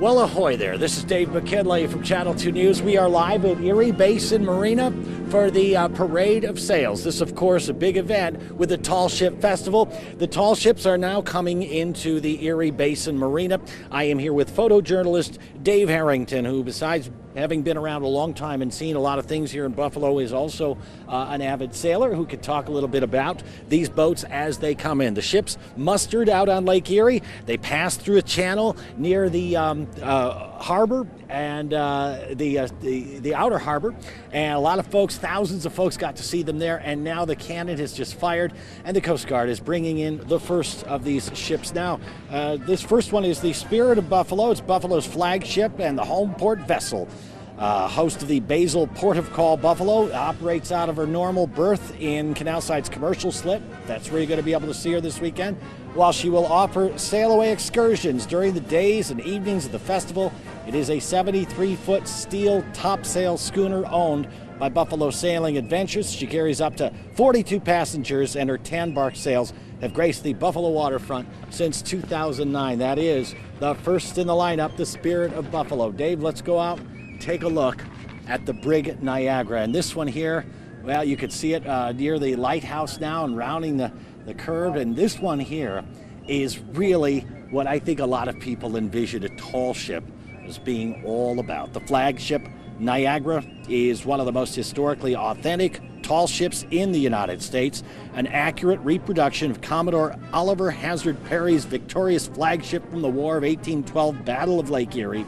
Well, ahoy there. This is Dave McKinley from Channel 2 News. We are live at Erie Basin Marina for the Parade of Sails. This, of course, a big event with the Tall Ship Festival. The tall ships are now coming into the Erie Basin Marina. I am here with photojournalist Dave Harrington, who, besides having been around a long time and seen a lot of things here in Buffalo, is also an avid sailor who could talk a little bit about these boats as they come in. The ships mustered out on Lake Erie. They passed through a channel near the harbor and the outer harbor, and a lot of folks, thousands of folks, got to see them there. And now the cannon has just fired, and the Coast Guard is bringing in the first of these ships now. This first one is the Spirit of Buffalo. It's Buffalo's flagship and the home port vessel. Host of the Basel Port of Call Buffalo, operates out of her normal berth in Canalside's commercial slip. That's where you're going to be able to see her this weekend, while she will offer sail-away excursions during the days and evenings of the festival. It is a 73-foot steel topsail schooner owned by Buffalo Sailing Adventures. She carries up to 42 passengers, and her tan-bark sails have graced the Buffalo Waterfront since 2009. That is the first in the lineup, the Spirit of Buffalo. Dave, let's go out, take a look at the Brig Niagara. And this one here, well, you could see it near the lighthouse now and rounding the curve. And this one here is really what I think a lot of people envision a tall ship as being all about. The flagship Niagara is one of the most historically authentic tall ships in the United States, an accurate reproduction of Commodore Oliver Hazard Perry's victorious flagship from the War of 1812 Battle of Lake Erie.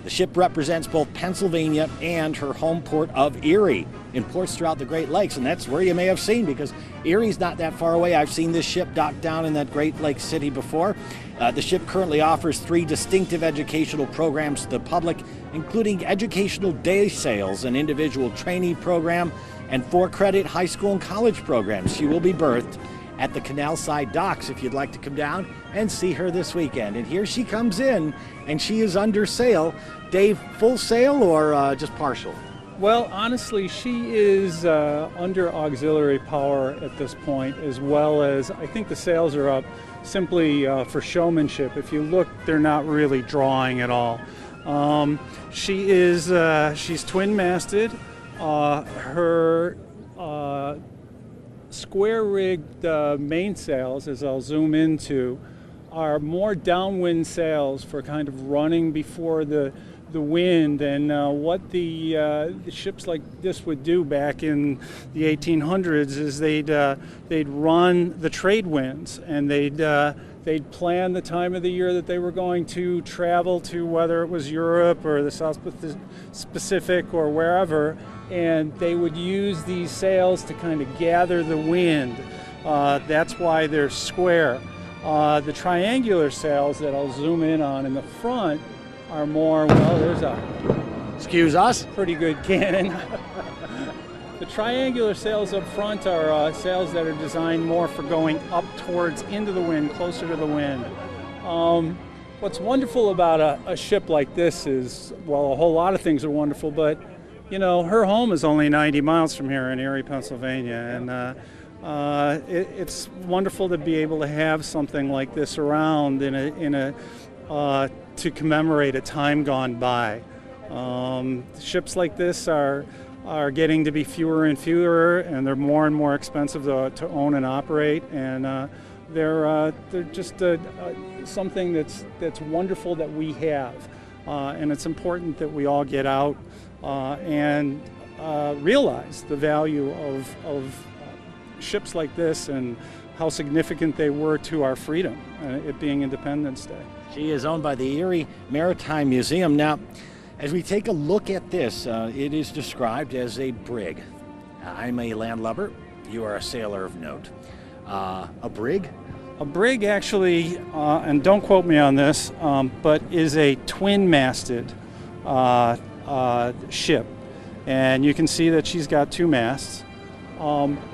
The ship represents both Pennsylvania and her home port of Erie in ports throughout the Great Lakes, and that's where you may have seen, because Erie's not that far away. I've seen this ship docked down in that Great Lake city before. The ship currently offers 3 distinctive educational programs to the public, including educational day sails, an individual trainee program, and 4-credit high school and college programs. She will be berthed at the Canalside docks if you'd like to come down and see her this weekend. And here she comes in, and she is under sail. Dave, full sail or just partial? Well, honestly, she is under auxiliary power at this point, as well as I think the sails are up simply for showmanship. If you look, they're not really drawing at all. She's twin-masted. Her square-rigged mainsails, as I'll zoom into, are more downwind sails for kind of running before the wind, and what the ships like this would do back in the 1800s is they'd run the trade winds, and they'd plan the time of the year that they were going to travel to, whether it was Europe or the South Pacific or wherever, and they would use these sails to kind of gather the wind. That's why they're square. The triangular sails that I'll zoom in on in the front are more, well, there's a excuse us, pretty good cannon. The triangular sails up front are sails that are designed more for going up towards into the wind, closer to the wind. What's wonderful about a ship like this is, well, a whole lot of things are wonderful, but you know, her home is only 90 miles from here in Erie, Pennsylvania, and it's wonderful to be able to have something like this around to commemorate a time gone by. Ships like this are getting to be fewer and fewer, and they're more and more expensive to own and operate, and they're just something that's wonderful that we have, and it's important that we all get out and realize the value of ships like this and how significant they were to our freedom, it being Independence Day. She is owned by the Erie Maritime Museum. Now, as we take a look at this, it is described as a brig. I'm a landlubber. You are a sailor of note. A brig? A brig actually, and don't quote me on this, but is a twin-masted ship. And you can see that she's got 2 masts. Often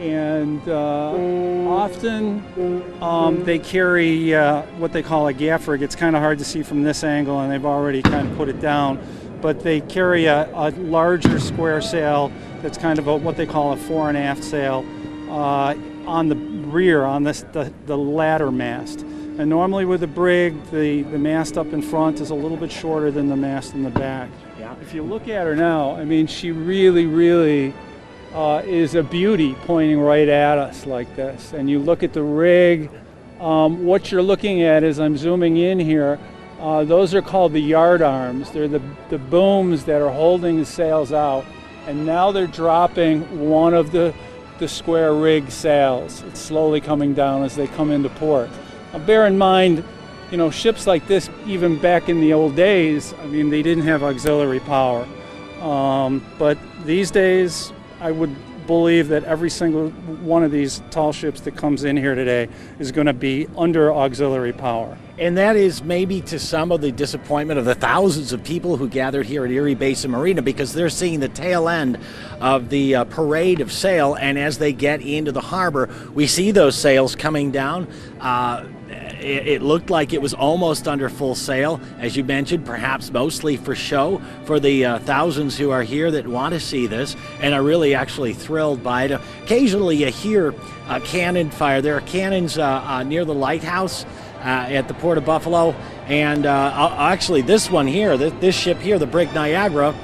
they carry what they call a gaff rig. It's kind of hard to see from this angle, and they've already kind of put it down. But they carry a larger square sail that's kind of what they call a fore and aft sail on the rear, on the ladder mast. And normally with the brig, the mast up in front is a little bit shorter than the mast in the back. Yeah. If you look at her now, I mean, she really is a beauty pointing right at us like this. And you look at the rig, what you're looking at is, I'm zooming in here, those are called the yard arms. They're the booms that are holding the sails out. And now they're dropping one of the square rig sails. It's slowly coming down as they come into port. Now bear in mind, you know, ships like this, even back in the old days, I mean, they didn't have auxiliary power. But these days, I would believe that every single one of these tall ships that comes in here today is going to be under auxiliary power. And that is maybe to some of the disappointment of the thousands of people who gathered here at Erie Basin Marina, because they're seeing the tail end of the parade of sail, and as they get into the harbor, we see those sails coming down. It looked like it was almost under full sail, as you mentioned, perhaps mostly for show, for the thousands who are here that want to see this and are really actually thrilled by it. Occasionally you hear cannon fire. There are cannons near the lighthouse at the Port of Buffalo, and actually this one here, this ship here, the Brig Niagara,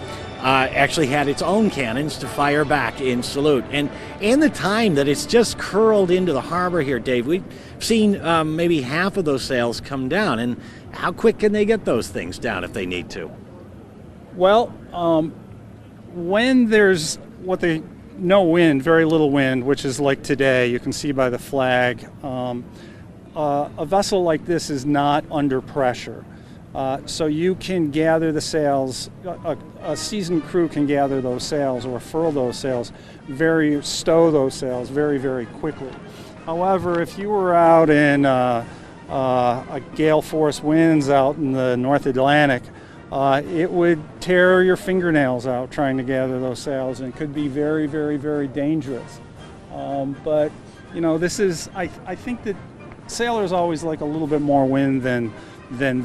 actually had its own cannons to fire back in salute. And in the time that it's just curled into the harbor here, Dave, we've seen maybe half of those sails come down. And how quick can they get those things down if they need to? Well, when there's no wind, very little wind, which is like today, you can see by the flag, a vessel like this is not under pressure. So you can gather the sails, a seasoned crew can gather those sails or furl those sails, stow those sails very, very quickly. However, if you were out in a gale force winds out in the North Atlantic, it would tear your fingernails out trying to gather those sails, and could be very, very, very dangerous. But, you know, this is, I think that sailors always like a little bit more wind than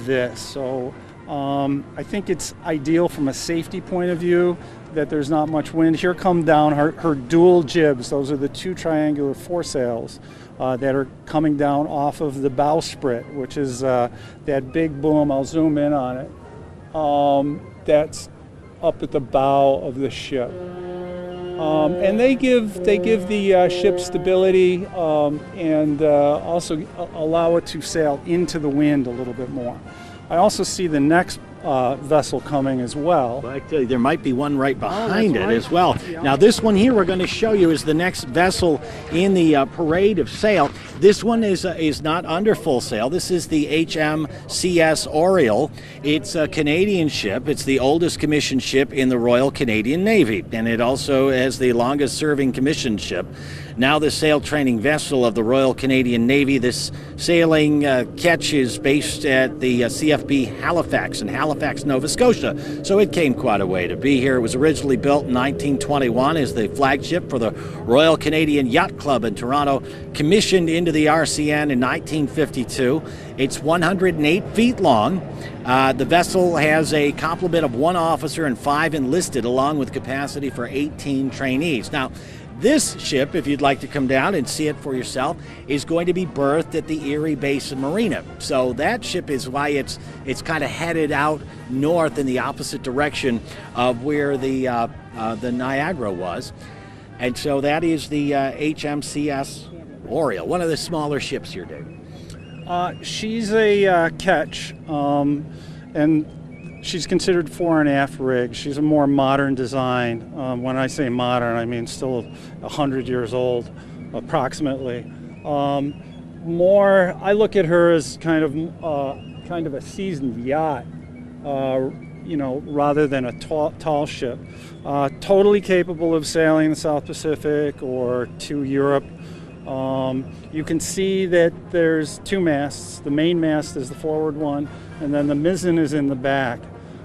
this. So I think it's ideal from a safety point of view that there's not much wind. Here come down her dual jibs. Those are the two triangular foresails that are coming down off of the bowsprit, which is that big boom. I'll zoom in on it. That's up at the bow of the ship. And they give the ship stability and also allow it to sail into the wind a little bit more. I also see the next vessel coming as well. Well, actually, there might be one right behind it as well. Yeah. Now, this one here we're going to show you is the next vessel in the parade of sail. This one is not under full sail. This is the HMCS Oriole. It's a Canadian ship. It's the oldest commissioned ship in the Royal Canadian Navy, and it also has the longest serving commissioned ship. Now the sail training vessel of the Royal Canadian Navy. This sailing ketch is based at the CFB Halifax in Halifax, Nova Scotia. So it came quite a way to be here. It was originally built in 1921 as the flagship for the Royal Canadian Yacht Club in Toronto, commissioned into the RCN in 1952. It's 108 feet long. The vessel has a complement of 1 officer and 5 enlisted, along with capacity for 18 trainees. Now, this ship, if you'd like to come down and see it for yourself, is going to be berthed at the Erie Basin Marina. So that ship is why it's kind of headed out north in the opposite direction of where the Niagara was. And so that is the HMCS Oriole, one of the smaller ships here, Dave. She's a ketch, and she's considered fore and aft rig. She's a more modern design. When I say modern, I mean still 100 years old, approximately. I look at her as kind of a seasoned yacht, you know, rather than a tall ship. Totally capable of sailing the South Pacific or to Europe. You can see that there's 2 masts. The main mast is the forward one, and then the mizzen is in the back.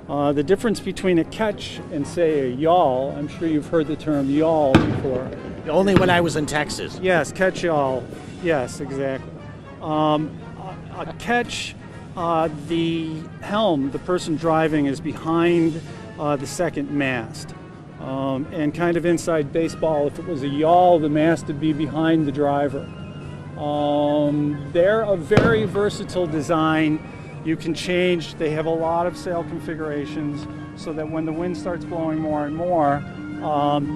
The difference between a ketch and, say, a yawl, I'm sure you've heard the term yawl before. Only when I was in Texas. Yes, ketch yawl. Yes, exactly. A ketch, the helm, the person driving, is behind the second mast. And kind of inside baseball, if it was a yawl, the mast would be behind the driver. They're a very versatile design. You can change, they have a lot of sail configurations so that when the wind starts blowing more and more,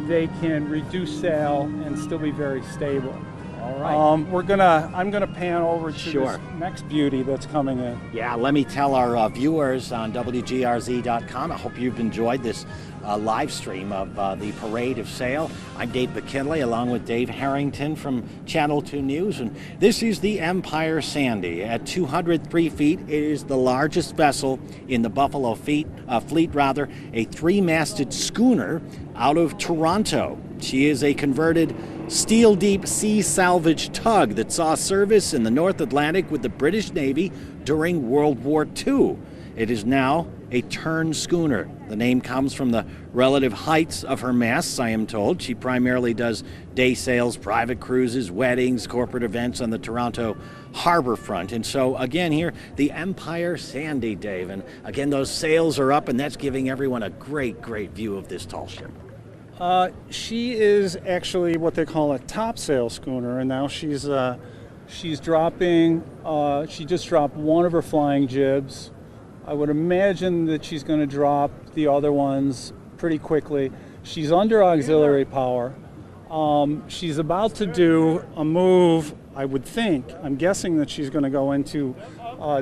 they can reduce sail and still be very stable. All right. I'm gonna pan over to this next beauty that's coming in. Yeah, let me tell our viewers on WGRZ.com, I hope you've enjoyed this live stream of the Parade of Sail. I'm Dave McKinley along with Dave Harrington from Channel 2 News, and this is the Empire Sandy. At 203 feet, it is the largest vessel in the Buffalo fleet, a three-masted schooner out of Toronto. She is a converted steel-deep sea salvage tug that saw service in the North Atlantic with the British Navy during World War II. It is now a turn schooner. The name comes from the relative heights of her masts, I am told. She primarily does day sails, private cruises, weddings, corporate events on the Toronto harbor front. And so again here, the Empire Sandy, Dave. And again, those sails are up, and that's giving everyone a great, great view of this tall ship. She is actually what they call a topsail schooner, and now she's dropping. She just dropped one of her flying jibs. I would imagine that she's going to drop the other ones pretty quickly. She's under auxiliary power. She's about to do a move, I would think. I'm guessing that she's going to go into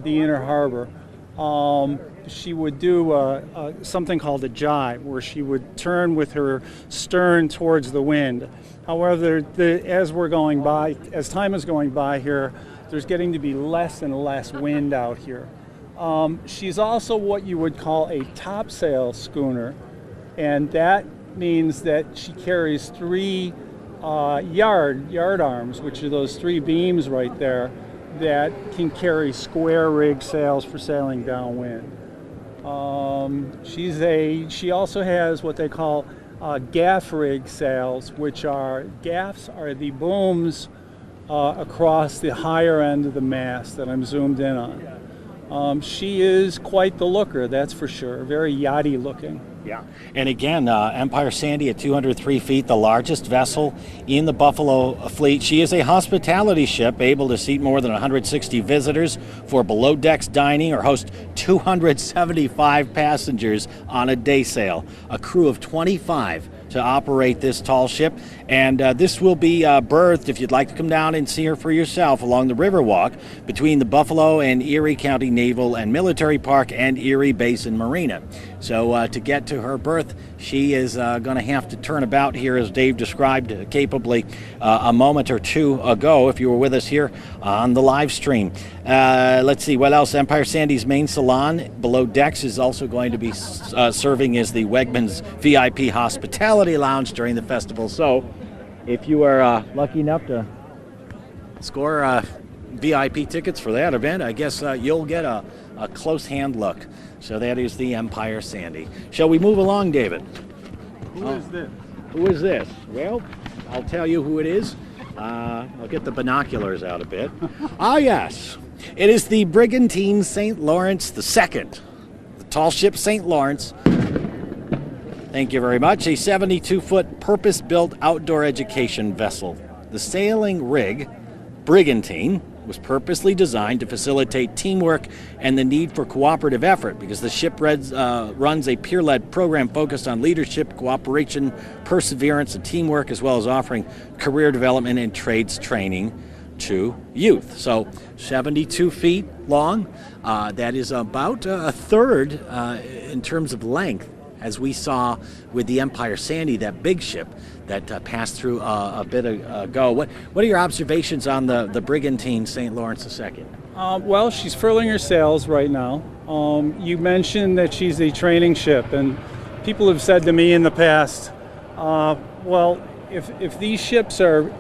the inner harbor. She would do something called a jibe, where she would turn with her stern towards the wind. However, as time is going by here, there's getting to be less and less wind out here. She's also what you would call a topsail schooner, and that means that she carries three yard arms, which are those three beams right there, that can carry square rig sails for sailing downwind. She also has what they call gaff rig sails, which are gaffs are the booms across the higher end of the mast that I'm zoomed in on. She is quite the looker, that's for sure. Very yachty looking. Yeah, and again, Empire Sandy at 203 feet, the largest vessel in the Buffalo fleet. She is a hospitality ship able to seat more than 160 visitors for below decks dining or host 275 passengers on a day sail. A crew of 25 to operate this tall ship, and this will be berthed, if you'd like to come down and see her for yourself, along the Riverwalk between the Buffalo and Erie County Naval and Military Park and Erie Basin Marina. So to get to her berth, she is going to have to turn about here, as Dave described capably a moment or two ago, if you were with us here on the live stream. Let's see, what else? Empire Sandy's main salon below decks is also going to be serving as the Wegmans VIP Hospitality Lounge during the festival. So if you are lucky enough to score VIP tickets for that event, I guess you'll get a close hand look. So that is the Empire Sandy. Shall we move along, David? Who is this? Who is this? Well, I'll tell you who it is. I'll get the binoculars out a bit. Ah, yes. It is the Brigantine St. Lawrence II, the tall ship St. Lawrence. Thank you very much. A 72-foot purpose-built outdoor education vessel. The sailing rig, Brigantine, was purposely designed to facilitate teamwork and the need for cooperative effort, because the ship runs a peer-led program focused on leadership, cooperation, perseverance, and teamwork, as well as offering career development and trades training to youth. So 72 feet long. That is about a third in terms of length, as we saw with the Empire Sandy, that big ship that passed through a bit ago. What are your observations on the Brigantine St. Lawrence II? Well, she's furling her sails right now. You mentioned that she's a training ship, and people have said to me in the past, well, if these ships are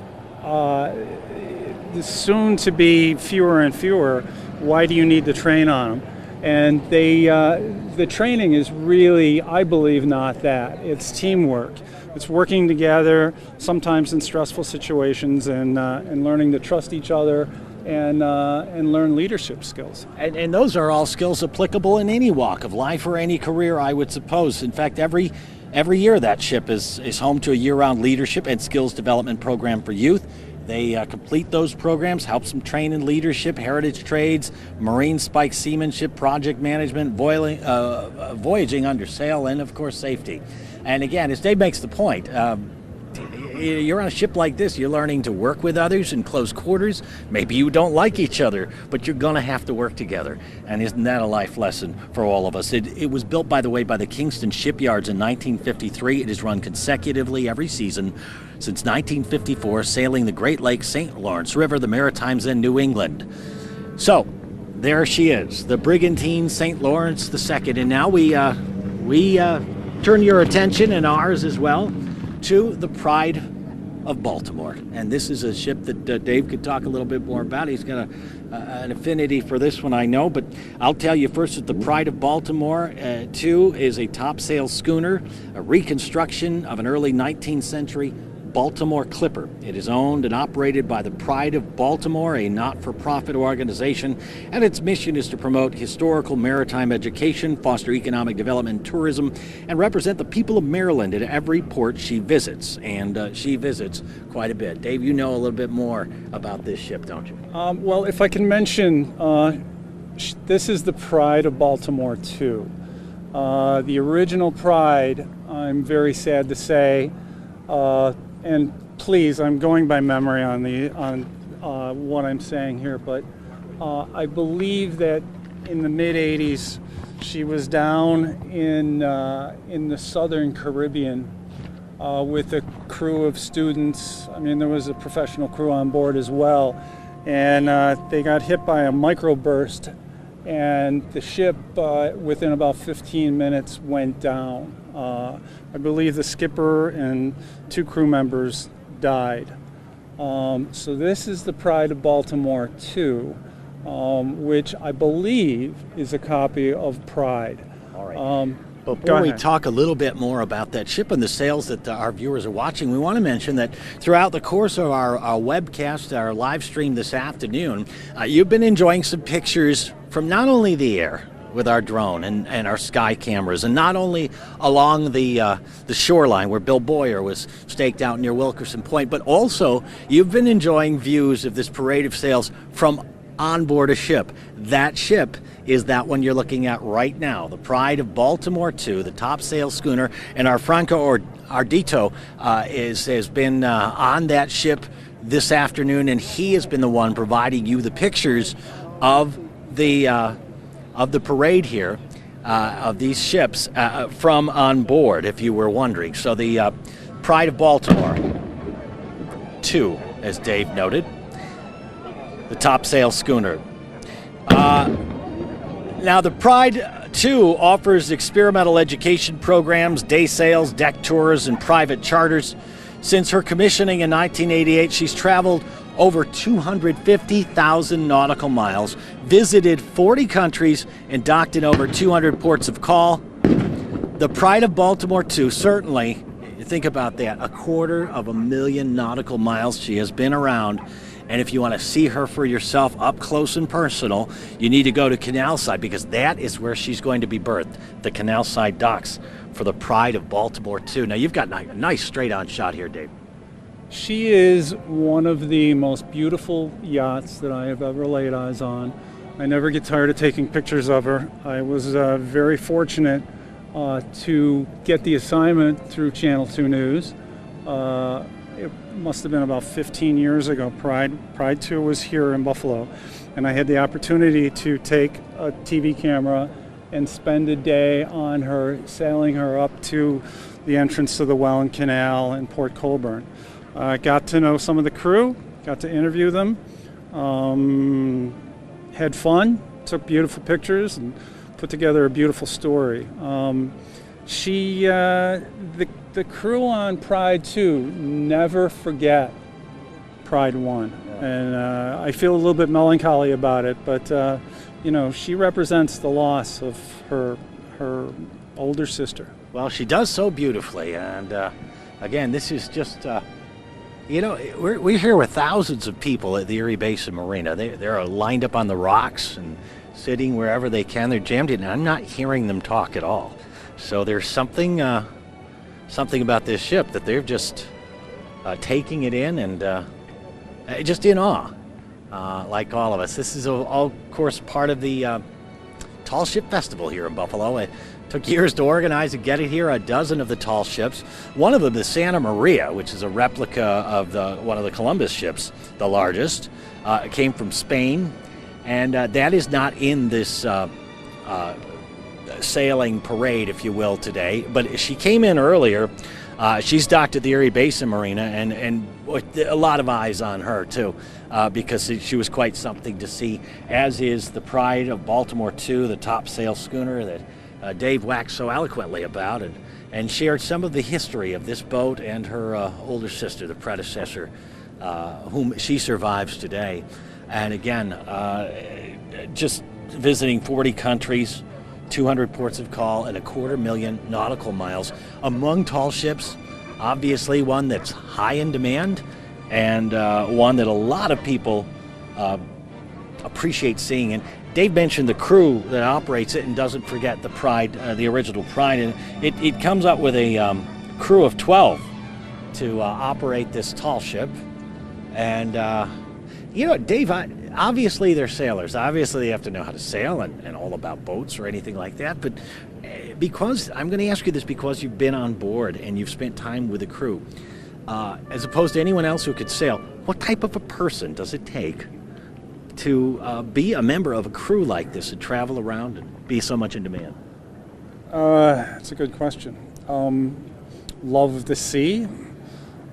soon to be fewer and fewer, why do you need to train on them? And the training is really, I believe, not that. It's teamwork. It's working together, sometimes in stressful situations, and learning to trust each other and learn leadership skills. And those are all skills applicable in any walk of life or any career, I would suppose. In fact, every year that ship is home to a year-round leadership and skills development program for youth. They complete those programs, helps them train in leadership, heritage trades, marine spike seamanship, project management, voyaging under sail, and of course safety. And again, as Dave makes the point, you're on a ship like this, you're learning to work with others in close quarters. Maybe you don't like each other, but you're going to have to work together. And isn't that a life lesson for all of us? It was built, by the way, by the Kingston Shipyards in 1953. It has run consecutively every season since 1954, sailing the Great Lakes, St. Lawrence River, the Maritimes, and New England. So, there she is, the Brigantine St. Lawrence II. And now we turn your attention, and ours as well, to the Pride of Baltimore. And this is a ship that Dave could talk a little bit more about. He's got an affinity for this one, I know, but I'll tell you first that the Pride of Baltimore II is a topsail schooner, a reconstruction of an early 19th century Baltimore clipper. It is owned and operated by the Pride of Baltimore, a not-for-profit organization, and its mission is to promote historical maritime education, foster economic development and tourism, and represent the people of Maryland at every port she visits. And she visits quite a bit. Dave, you know a little bit more about this ship, don't you? Well, if I can mention, this is the Pride of Baltimore II. The original Pride, I'm very sad to say, and please, I'm going by memory on what I'm saying here, but I believe that in the mid-'80s, she was down in the southern Caribbean with a crew of students. I mean, there was a professional crew on board as well, and they got hit by a microburst, and the ship, within about 15 minutes, went down. I believe the skipper and 2 crew members died. So this is the Pride of Baltimore II, which I believe is a copy of Pride. All right. Before we talk a little bit more about that ship and the sails that our viewers are watching, we want to mention that throughout the course of our webcast, our live stream this afternoon, you've been enjoying some pictures from not only the air with our drone and our sky cameras, and not only along the shoreline where Bill Boyer was staked out near Wilkerson Point, but also you've been enjoying views of this parade of sails from on board a ship. That ship is that one you're looking at right now, the Pride of Baltimore II, the topsail schooner, and our Franco Ardito has been on that ship this afternoon, and he has been the one providing you the pictures of the parade here, of these ships from on board, if you were wondering. So the Pride of Baltimore II, as Dave noted, the topsail schooner. Now, the Pride II offers experimental education programs, day sails, deck tours, and private charters. Since her commissioning in 1988, she's traveled over 250,000 nautical miles, visited 40 countries, and docked in over 200 ports of call. The Pride of Baltimore II, certainly, think about that, 250,000 nautical miles she has been around. And if you want to see her for yourself up close and personal, you need to go to Canalside, because that is where she's going to be berthed, the Canalside docks for the Pride of Baltimore II. Now, you've got a nice straight-on shot here, Dave. She is one of the most beautiful yachts that I have ever laid eyes on. I never get tired of taking pictures of her. I was very fortunate to get the assignment through Channel 2 News. It must have been about 15 years ago. Pride 2 was here in Buffalo, and I had the opportunity to take a TV camera and spend a day on her, sailing her up to the entrance to the Welland Canal in Port Colborne. Got to know some of the crew, got to interview them, had fun, took beautiful pictures, and put together a beautiful story. The crew on Pride 2 never forget Pride 1, and I feel a little bit melancholy about it, but she represents the loss of her older sister. Well, she does so beautifully, and again, this is just we're here with thousands of people at the Erie Basin Marina. They're lined up on the rocks and sitting wherever they can. They're jammed in, and I'm not hearing them talk at all. So there's something about this ship that they're just taking it in, and just in awe, like all of us. This is all, of course, part of the Tall Ship Festival here in Buffalo. It took years to organize and get it here. A dozen of the tall ships. One of them, the Santa Maria, which is a replica of one of the Columbus ships, the largest, came from Spain, and that is not in this sailing parade, if you will, today. But she came in earlier. She's docked at the Erie Basin Marina, and a lot of eyes on her too, because she was quite something to see. As is the pride of Baltimore II, the top sail schooner that Dave waxed so eloquently about, and shared some of the history of this boat and her older sister, the predecessor, whom she survives today. And again, just visiting 40 countries, 200 ports of call, and 250,000 nautical miles. Among tall ships, obviously one that's high in demand, and one that a lot of people appreciate seeing. And Dave mentioned the crew that operates it and doesn't forget the Pride, the original Pride. And it comes up with a crew of 12 to operate this tall ship. And, Dave, obviously they're sailors. Obviously they have to know how to sail and all about boats or anything like that. But because, I'm going to ask you this because you've been on board and you've spent time with the crew, as opposed to anyone else who could sail, what type of a person does it take to be a member of a crew like this and travel around and be so much in demand? That's a good question. Love the sea.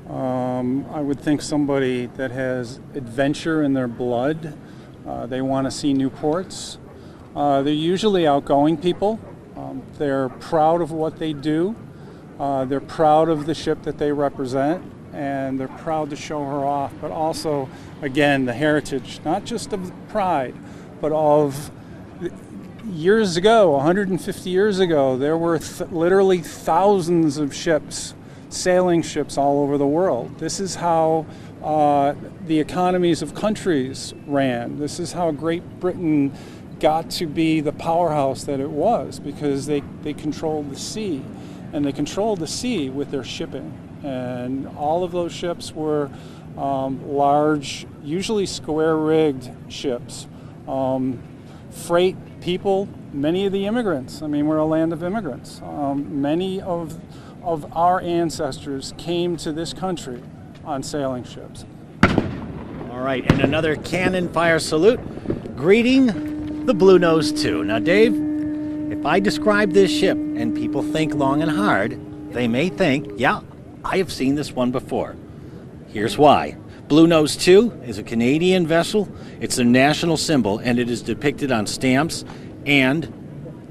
I would think somebody that has adventure in their blood. They want to see new ports. They're usually outgoing people. They're proud of what they do. They're proud of the ship that they represent, and they're proud to show her off, but also, again, the heritage, not just of the Pride, but of years ago, 150 years ago, there were literally thousands of ships, sailing ships all over the world. This is how the economies of countries ran. This is how Great Britain got to be the powerhouse that it was, because they controlled the sea, and they controlled the sea with their shipping. And all of those ships were large, usually square-rigged ships. Freight people, many of the immigrants. I mean, we're a land of immigrants. Many of our ancestors came to this country on sailing ships. All right, and another cannon fire salute, greeting the Bluenose II. Now, Dave, if I describe this ship and people think long and hard, they may think, yeah, I have seen this one before. Here's why. Bluenose II is a Canadian vessel. It's a national symbol, and it is depicted on stamps and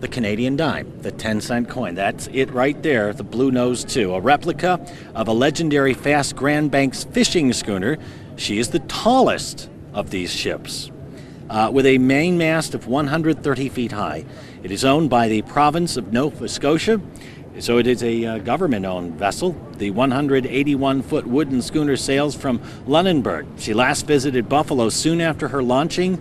the Canadian dime, the 10-cent coin. That's it right there, the Bluenose II, a replica of a legendary fast Grand Banks fishing schooner. She is the tallest of these ships, with a mainmast of 130 feet high. It is owned by the province of Nova Scotia, so it is a government-owned vessel. The 181-foot wooden schooner sails from Lunenburg. She last visited Buffalo soon after her launching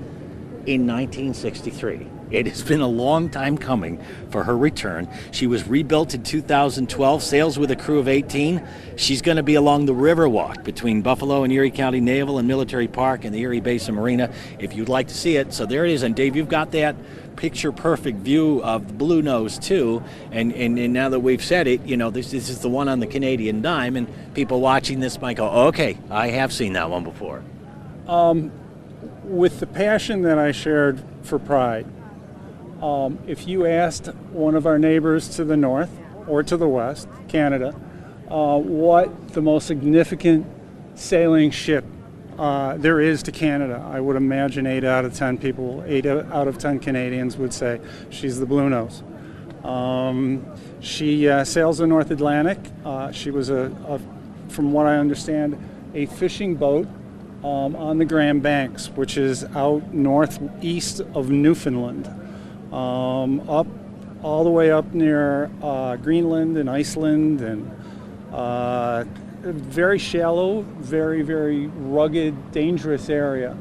in 1963. It has been a long time coming for her return. She was rebuilt in 2012, sails with a crew of 18. She's going to be along the Riverwalk between Buffalo and Erie County Naval and Military Park and the Erie Basin Marina, if you'd like to see it. So there it is. And Dave, you've got that picture-perfect view of the Bluenose II. And now that we've said it, this is the one on the Canadian dime, and people watching this might go, okay, I have seen that one before. With the passion that I shared for Pride, if you asked one of our neighbors to the north or to the west, Canada, what the most significant sailing ship there is to Canada, I would imagine 8 out of 10 people, 8 out of 10 Canadians would say she's the Bluenose. She sails the North Atlantic. She was, from what I understand, a fishing boat on the Grand Banks, which is out northeast of Newfoundland. Up all the way up near Greenland and Iceland, and very shallow, very, very rugged, dangerous area.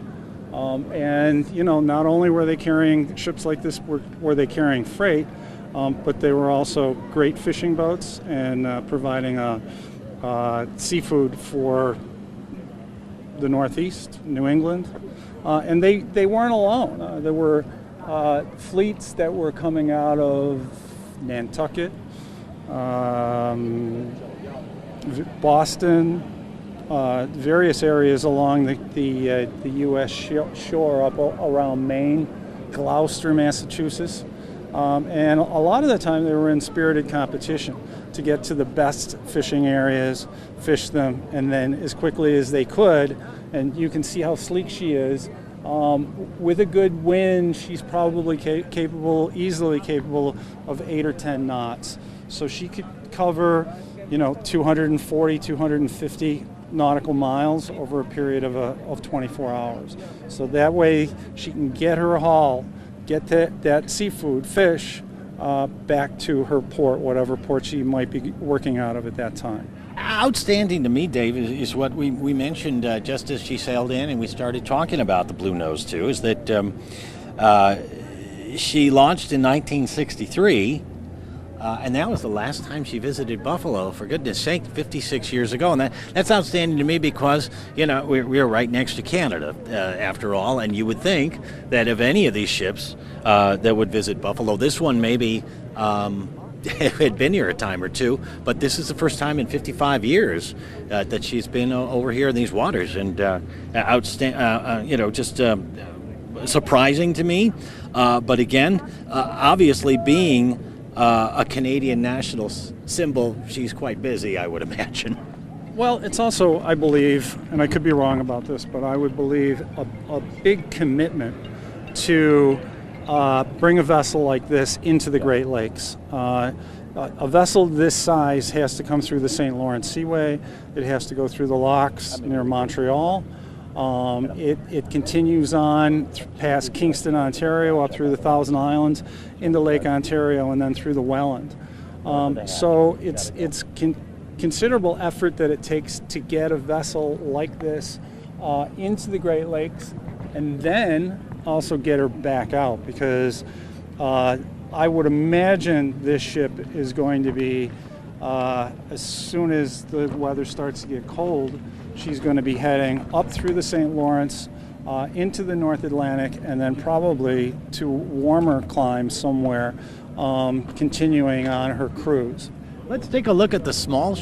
And not only were they carrying ships like this, were they carrying freight, but they were also great fishing boats and providing seafood for the Northeast, New England, and they weren't alone. There were fleets that were coming out of Nantucket, Boston, various areas along the U.S. shore up around Maine, Gloucester, Massachusetts. And a lot of the time they were in spirited competition to get to the best fishing areas, fish them, and then as quickly as they could, and you can see how sleek she is. With a good wind, she's probably easily capable of 8 or 10 knots. So she could cover, 240, 250 nautical miles over a period of 24 hours. So that way she can get her haul, get that seafood, fish, back to her port, whatever port she might be working out of at that time. Outstanding to me, Dave, is what we mentioned just as she sailed in and we started talking about the Bluenose II, is that she launched in 1963, and that was the last time she visited Buffalo, for goodness sake, 56 years ago. And that's outstanding to me because, we're right next to Canada, after all, and you would think that of any of these ships that would visit Buffalo, this one maybe had been here a time or two, but this is the first time in 55 years that she's been over here in these waters, and surprising to me. But again, obviously being a Canadian national symbol, she's quite busy, I would imagine. Well, it's also, I believe, and I could be wrong about this, but I would believe a big commitment to bring a vessel like this into the Great Lakes. A vessel this size has to come through the St. Lawrence Seaway. It has to go through the locks near Montreal. It continues on past Kingston, Ontario, up through the Thousand Islands, into Lake Ontario, and then through the Welland. So it's considerable effort that it takes to get a vessel like this into the Great Lakes, and then also get her back out, because I would imagine this ship is going to be, as soon as the weather starts to get cold, she's going to be heading up through the St. Lawrence, into the North Atlantic, and then probably to warmer climes somewhere, continuing on her cruise. Let's take a look at the smaller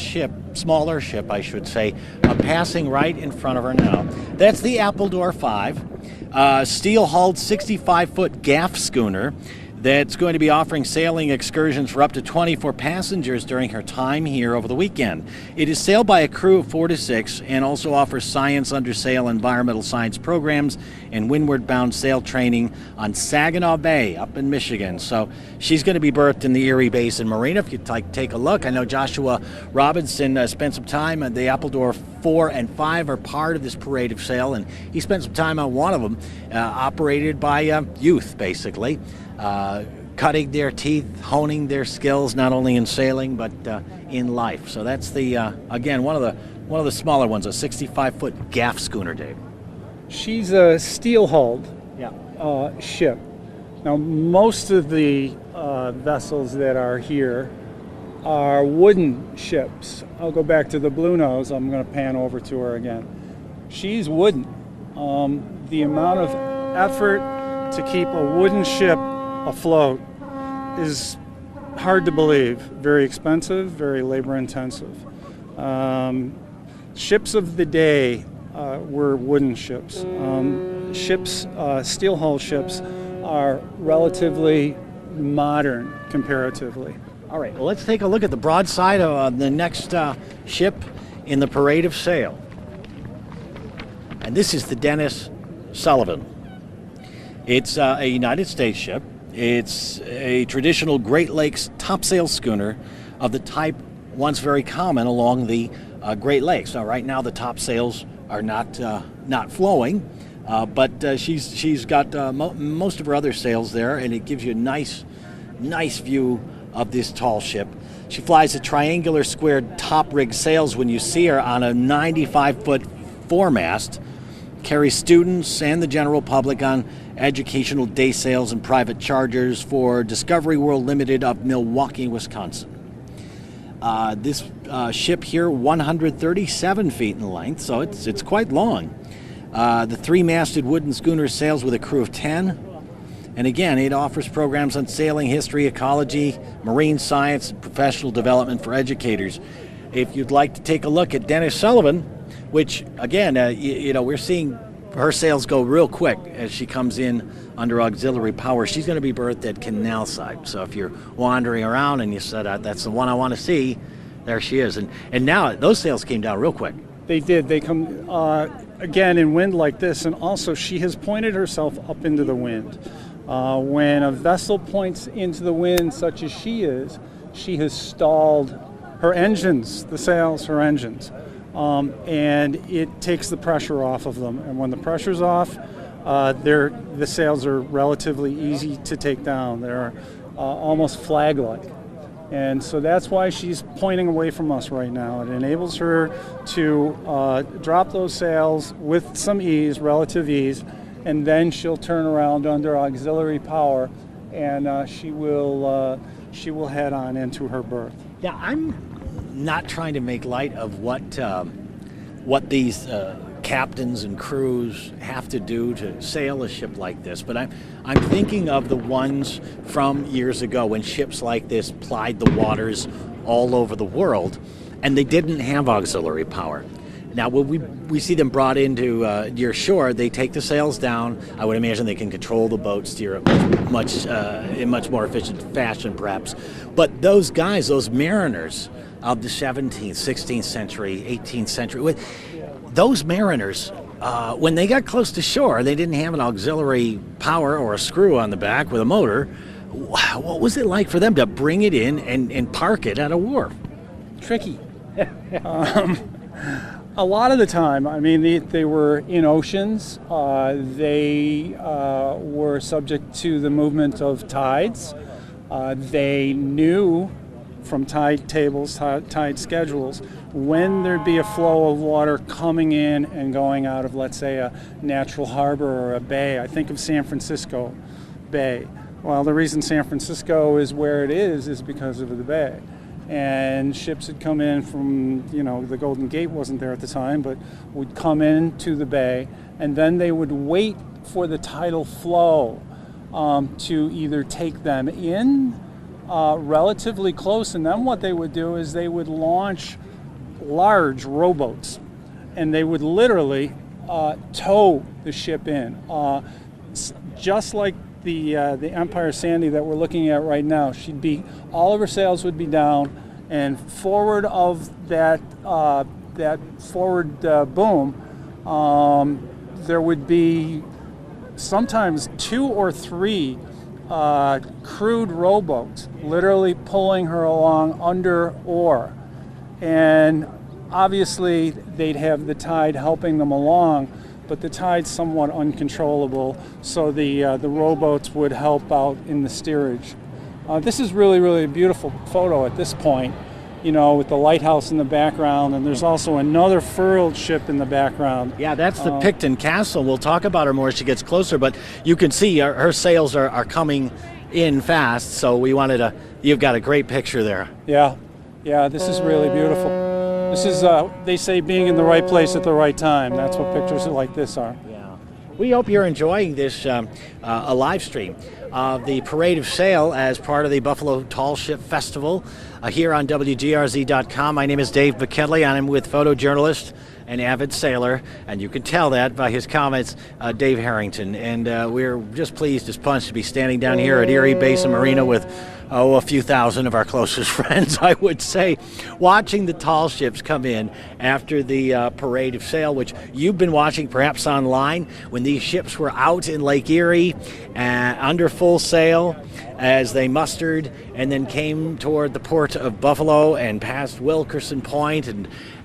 ship, I should say, passing right in front of her now. That's the Appledore 5, steel-hulled 65-foot gaff schooner that's going to be offering sailing excursions for up to 24 passengers during her time here over the weekend. It is sailed by a crew of 4 to 6 and also offers science under sail environmental science programs and windward-bound sail training on Saginaw Bay up in Michigan. So she's going to be berthed in the Erie Basin Marina. If you'd like to take a look, I know Joshua Robinson spent some time at the Appledore 4 and 5 are part of this parade of sail, and he spent some time on one of them, operated by youth, basically. Cutting their teeth, honing their skills, not only in sailing but in life. So that's the again one of the smaller ones, a 65-foot gaff schooner, Dave. She's a steel-hulled ship. Now, most of the vessels that are here are wooden ships. I'll go back to the Bluenose. I'm going to pan over to her again. She's wooden. The amount of effort to keep a wooden ship afloat is hard to believe. Very expensive, very labor intensive. Ships of the day were wooden ships. Steel hull ships are relatively modern comparatively. All right, well, let's take a look at the broadside of the next ship in the parade of sail. And this is the Dennis Sullivan. It's a United States ship. It's a traditional Great Lakes topsail schooner of the type once very common along the Great Lakes. Now, right now the topsails are not flowing, but she's got most of her other sails there, and it gives you a nice view of this tall ship. She flies a triangular squared top rig sails when you see her on a 95-foot foremast, carries students and the general public on educational day sails and private charters for Discovery World Limited of Milwaukee, Wisconsin. This ship here, 137 feet in length, so it's quite long. The three-masted wooden schooner sails with a crew of 10. And again, it offers programs on sailing, history, ecology, marine science, and professional development for educators. If you'd like to take a look at Dennis Sullivan, which again, we're seeing her sails go real quick as she comes in under auxiliary power. She's going to be berthed at canal side. So if you're wandering around and you said, that's the one I want to see, there she is. And now those sails came down real quick. They did. They come, again, in wind like this, and also she has pointed herself up into the wind. When a vessel points into the wind such as she is, she has stalled her engines, the sails, her engines. And it takes the pressure off of them. And when the pressure's off, the sails are relatively easy to take down. They're almost flag-like. And so that's why she's pointing away from us right now. It enables her to drop those sails with some ease, relative ease, and then she'll turn around under auxiliary power, and she will head on into her berth. Yeah, I'm not trying to make light of what these captains and crews have to do to sail a ship like this, but I'm thinking of the ones from years ago when ships like this plied the waters all over the world, and they didn't have auxiliary power. Now, when we see them brought into near shore, they take the sails down. I would imagine they can control the boat, steer it in much more efficient fashion, perhaps. But those guys, those mariners of the 17th, 16th century, 18th century, those mariners, when they got close to shore, they didn't have an auxiliary power or a screw on the back with a motor. What was it like for them to bring it in and park it at a wharf? Tricky. A lot of the time, I mean, they were in oceans. They were subject to the movement of tides. They knew from tide tables, tide schedules, when there'd be a flow of water coming in and going out of, let's say, a natural harbor or a bay. I think of San Francisco Bay. Well, the reason San Francisco is where it is because of the bay. And ships had come in from, the Golden Gate wasn't there at the time, but would come into the bay, and then they would wait for the tidal flow to either take them in relatively close, and then what they would do is they would launch large rowboats, and they would literally tow the ship in, just like the Empire Sandy that we're looking at right now. All of her sails would be down, and forward of that forward boom, there would be sometimes 2 or 3 crewed rowboats literally pulling her along under oar, and obviously they'd have the tide helping them along, but the tide's somewhat uncontrollable, so the rowboats would help out in the steerage. This is really, really a beautiful photo at this point, with the lighthouse in the background, and there's also another furled ship in the background. Yeah, that's the Picton Castle. We'll talk about her more as she gets closer, but you can see her sails are coming in fast, so you've got a great picture there. Yeah, this is really beautiful. This is, they say, being in the right place at the right time. That's what pictures like this are. Yeah. We hope you're enjoying this a live stream of the Parade of Sail as part of the Buffalo Tall Ship Festival here on WGRZ.com. My name is Dave McKinley, and I'm with photojournalist and avid sailor, and you can tell that by his comments, Dave Harrington. And we're just pleased as punch to be standing down here at Erie Basin Marina with a few thousand of our closest friends, I would say, watching the tall ships come in after the Parade of Sail, which you've been watching perhaps online when these ships were out in Lake Erie under full sail as they mustered and then came toward the port of Buffalo and past Wilkerson Point,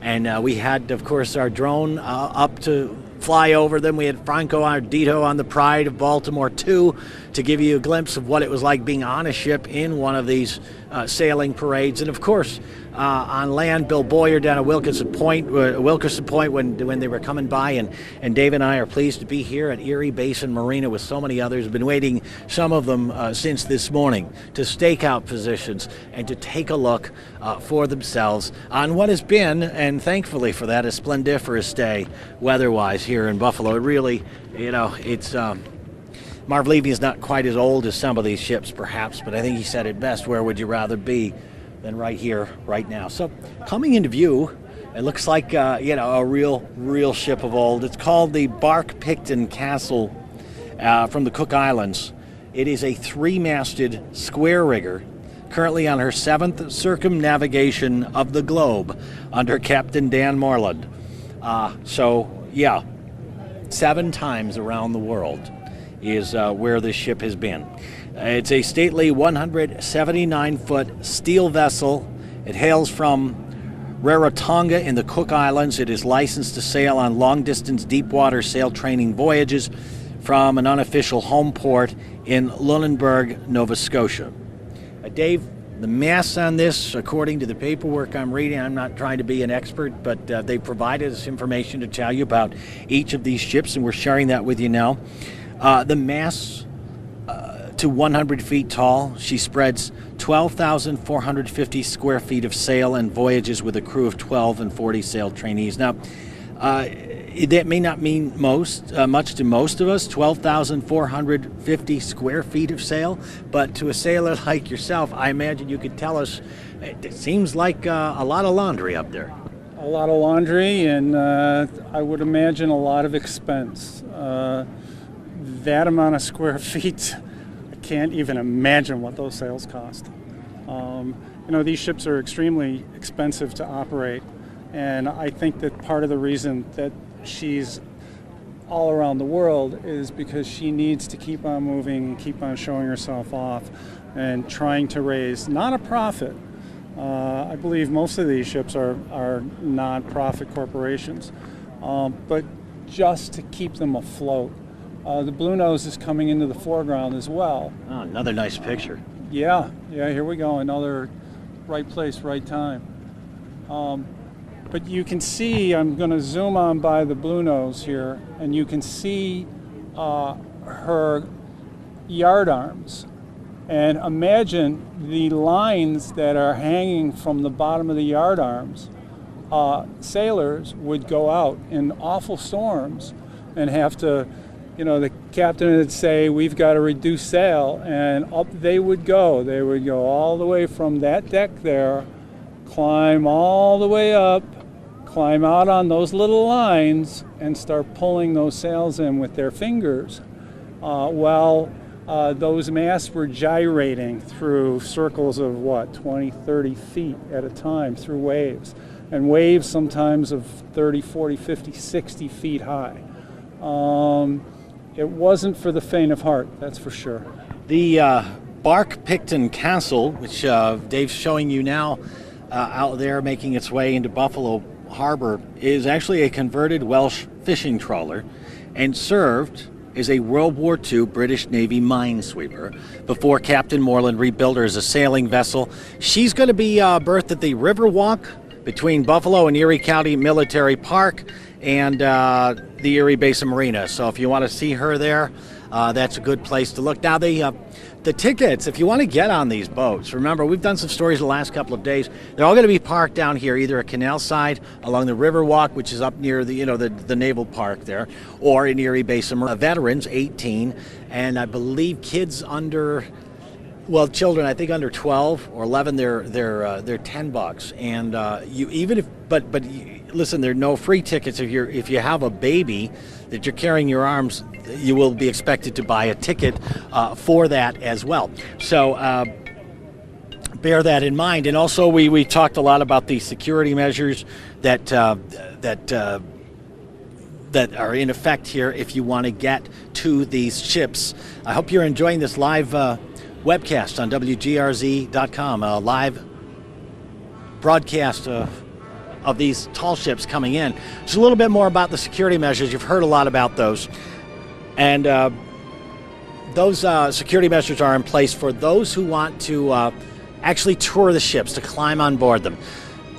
and we had, of course, our drone up to fly over them. We had Franco Ardito on the Pride of Baltimore II to give you a glimpse of what it was like being on a ship in one of these sailing parades. And of course, on land, Bill Boyer down at Wilkinson Point when they were coming by, and Dave and I are pleased to be here at Erie Basin Marina with so many others. We've been waiting, some of them since this morning, to stake out positions and to take a look for themselves on what has been, and thankfully for that, a splendiferous day weather-wise here in Buffalo. It really, it's Marv Levy is not quite as old as some of these ships, perhaps, but I think he said it best: where would you rather be than right here, right now? So, coming into view, it looks like a real ship of old. It's called the bark Picton Castle from the Cook Islands. It is a 3-masted square rigger, currently on her 7th circumnavigation of the globe under Captain Dan Moreland. 7 times around the world is where this ship has been. It's a stately 179-foot steel vessel. It hails from Rarotonga in the Cook Islands. It is licensed to sail on long-distance deep-water sail training voyages from an unofficial home port in Lunenburg, Nova Scotia. Dave, the mass on this, according to the paperwork I'm reading, I'm not trying to be an expert, but they provided us information to tell you about each of these ships, and we're sharing that with you now. The mass to 100 feet tall. She spreads 12,450 square feet of sail and voyages with a crew of 12 and 40 sail trainees. Now, that may not mean much to most of us, 12,450 square feet of sail, but to a sailor like yourself, I imagine you could tell us, it seems like a lot of laundry up there. A lot of laundry, and I would imagine a lot of expense. That amount of square feet, I can't even imagine what those sails cost. These ships are extremely expensive to operate, and I think that part of the reason that she's all around the world is because she needs to keep on moving, keep on showing herself off, and trying to raise not a profit. I believe most of these ships are non-profit corporations, but just to keep them afloat. The Bluenose is coming into the foreground as well. Oh, another nice picture. Yeah, here we go. Another right place, right time. But you can see, I'm going to zoom on by the Bluenose here, and you can see her yard arms. And imagine the lines that are hanging from the bottom of the yard arms. Sailors would go out in awful storms and have to, the captain would say, we've got to reduce sail, and up they would go. They would go all the way from that deck there, climb all the way up, climb out on those little lines, and start pulling those sails in with their fingers. Those masts were gyrating through circles of 20, 30 feet at a time through waves, and waves sometimes of 30, 40, 50, 60 feet high. It wasn't for the faint of heart, that's for sure. The bark Picton Castle, which Dave's showing you now out there making its way into Buffalo Harbor, is actually a converted Welsh fishing trawler and served as a World War II British Navy minesweeper before Captain Moreland rebuilt her as a sailing vessel. She's going to be berthed at the Riverwalk between Buffalo and Erie County Military Park and the Erie Basin Marina. So if you want to see her there, that's a good place to look. Now, the tickets, if you want to get on these boats, remember, we've done some stories the last couple of days. They're all going to be parked down here, either at Canal Side along the Riverwalk, which is up near the Naval Park there, or in Erie Basin Marina. Veterans, 18, and I believe kids under, children, I think under 12 or 11, they're $10, and listen, there are no free tickets if you have a baby that you're carrying in your arms. You will be expected to buy a ticket for that as well. So bear that in mind. And also, we talked a lot about the security measures that are in effect here if you want to get to these ships. I hope you're enjoying this live webcast on WGRZ.com, a live broadcast of these tall ships coming in. Just a little bit more about the security measures. You've heard a lot about those. And those security measures are in place for those who want to actually tour the ships, to climb on board them.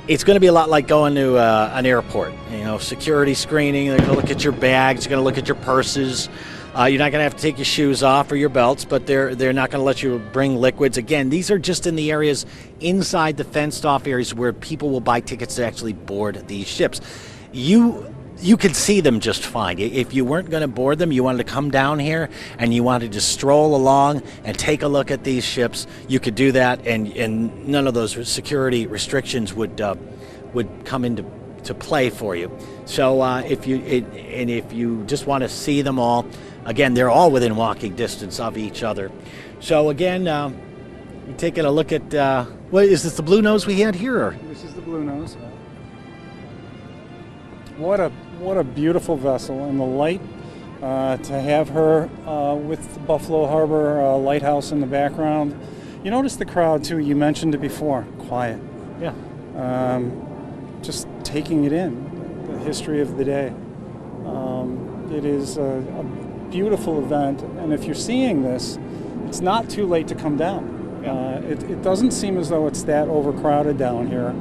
It's going to be a lot like going to an airport. You know, security screening, they're going to look at your bags, they're going to look at your purses. You're not going to have to take your shoes off or your belts, but they're not going to let you bring liquids. Again, these are just in the areas inside the fenced-off areas where people will buy tickets to actually board these ships. You could see them just fine. If you weren't going to board them, you wanted to come down here and you wanted to stroll along and take a look at these ships, you could do that, and none of those security restrictions would come into play for you. So if you just want to see them all, again, they're all within walking distance of each other. So again, you're taking a look at what is this, the Bluenose we had here? Or? This is the Bluenose. What a beautiful vessel, and the light to have her with the Buffalo Harbor lighthouse in the background. You notice the crowd too. You mentioned it before. Quiet. Yeah. Just taking it in, the history of the day. It is a beautiful event, and if you're seeing this, it's not too late to come down. It doesn't seem as though it's that overcrowded down here.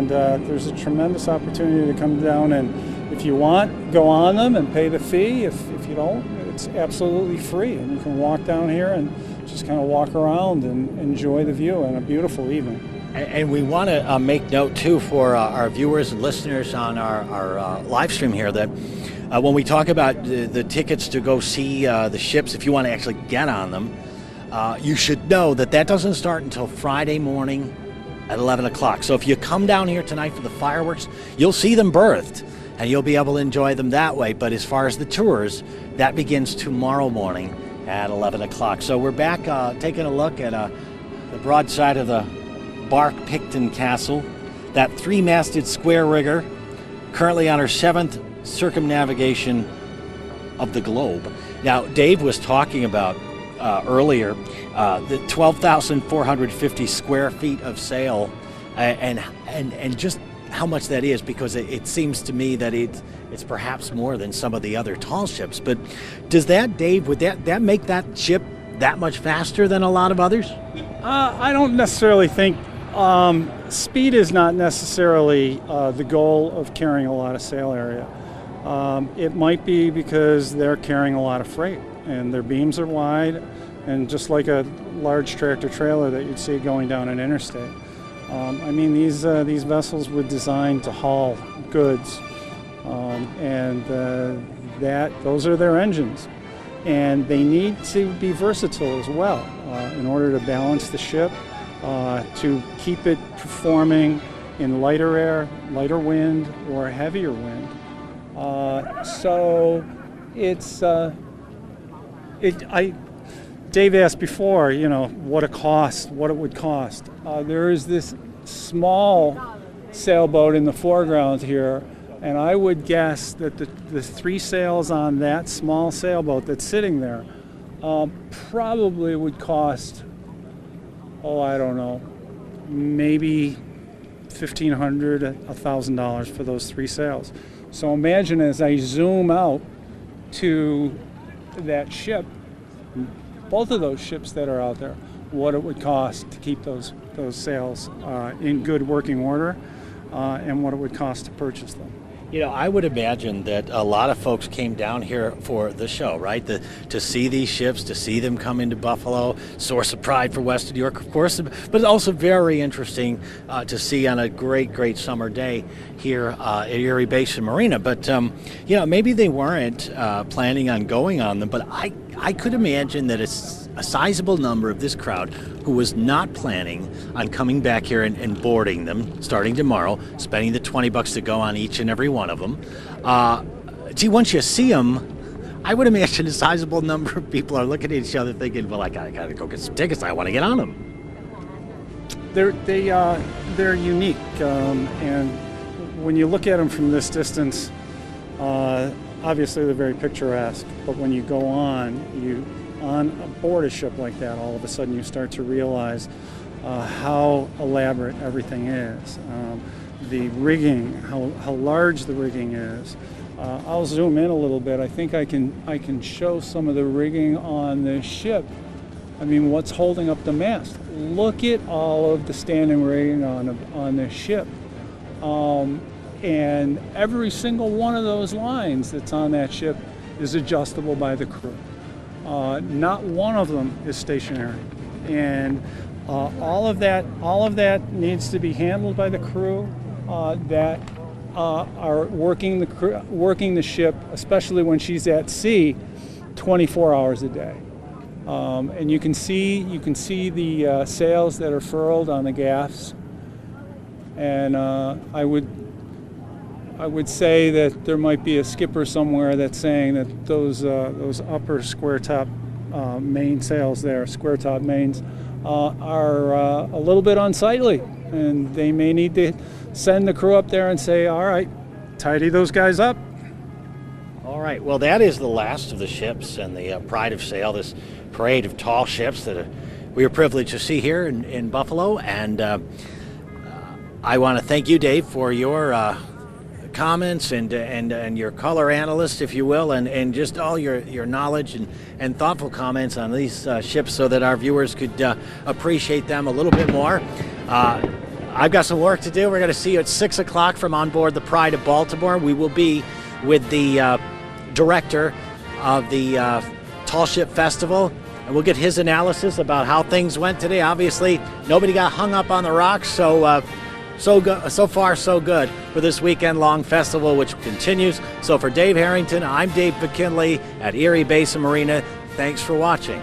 There's a tremendous opportunity to come down, and if you want, go on them and pay the fee. If you don't, it's absolutely free, and you can walk down here and just kind of walk around and enjoy the view and a beautiful evening. And we want to make note too for our viewers and listeners on our live stream here that when we talk about the tickets to go see the ships, if you want to actually get on them, you should know that doesn't start until Friday morning at 11 o'clock. So if you come down here tonight for the fireworks, you'll see them berthed, and you'll be able to enjoy them that way. But as far as the tours, that begins tomorrow morning at 11 o'clock. So we're back taking a look at the broadside of the bark Picton Castle, that three-masted square rigger, currently on her 7th circumnavigation of the globe. Now, Dave was talking about earlier the 12,450 square feet of sail, and just how much that is, because it seems to me that it's perhaps more than some of the other tall ships. But does that, Dave, would that make that ship that much faster than a lot of others? I don't necessarily think speed is not necessarily the goal of carrying a lot of sail area. It might be because they're carrying a lot of freight and their beams are wide, and just like a large tractor trailer that you'd see going down an interstate. I mean, these vessels were designed to haul goods, and those are their engines, and they need to be versatile as well in order to balance the ship, to keep it performing in lighter air, lighter wind, or heavier wind. So it's Dave asked before, what it would cost. There is this small sailboat in the foreground here, and I would guess that the three sails on that small sailboat that's sitting there probably would cost, I don't know, maybe $1,500, $1,000 for those three sails. So imagine as I zoom out to that ship, both of those ships that are out there, what it would cost to keep those sails in good working order, and what it would cost to purchase them. I would imagine that a lot of folks came down here for the show, right? To see these ships, to see them come into Buffalo, source of pride for Western New York, of course, but also very interesting to see on a great, great summer day here at Erie Basin Marina. But, maybe they weren't planning on going on them, but I could imagine that it's a sizable number of this crowd who was not planning on coming back here and boarding them starting tomorrow, spending the $20 to go on each and every one of them. Once you see them, I would imagine a sizable number of people are looking at each other thinking, well, I gotta go get some tickets. I want to get on them. They're unique, and when you look at them from this distance, obviously they're very picturesque. But when you go on board a ship like that, all of a sudden you start to realize how elaborate everything is. the rigging, how large the rigging is. I'll zoom in a little bit. I think I can show some of the rigging on this ship. I mean, what's holding up the mast? Look at all of the standing rigging on this ship. And every single one of those lines that's on that ship is adjustable by the crew. Not one of them is stationary. And all of that needs to be handled by the crew that are working the ship, especially when she's at sea, 24 hours a day. And you can see the sails that are furled on the gaffs. And I would say that there might be a skipper somewhere that's saying that those upper square top main sails there, square top mains, are a little bit unsightly, and they may need to send the crew up there and say, all right, tidy those guys up. All right, well, that is the last of the ships and the Pride of Sail, this parade of tall ships that we are privileged to see here in Buffalo. And I want to thank you, Dave, for your comments and your color analyst, if you will, and just all your knowledge and thoughtful comments on these ships so that our viewers could appreciate them a little bit more. I've got some work to do. We're going to see you at 6 o'clock from on board the Pride of Baltimore. We will be with the director of the Tall Ship Festival, and we'll get his analysis about how things went today. Obviously, nobody got hung up on the rocks, so far so good for this weekend-long festival, which continues. So for Dave Harrington, I'm Dave McKinley at Erie Basin Marina. Thanks for watching.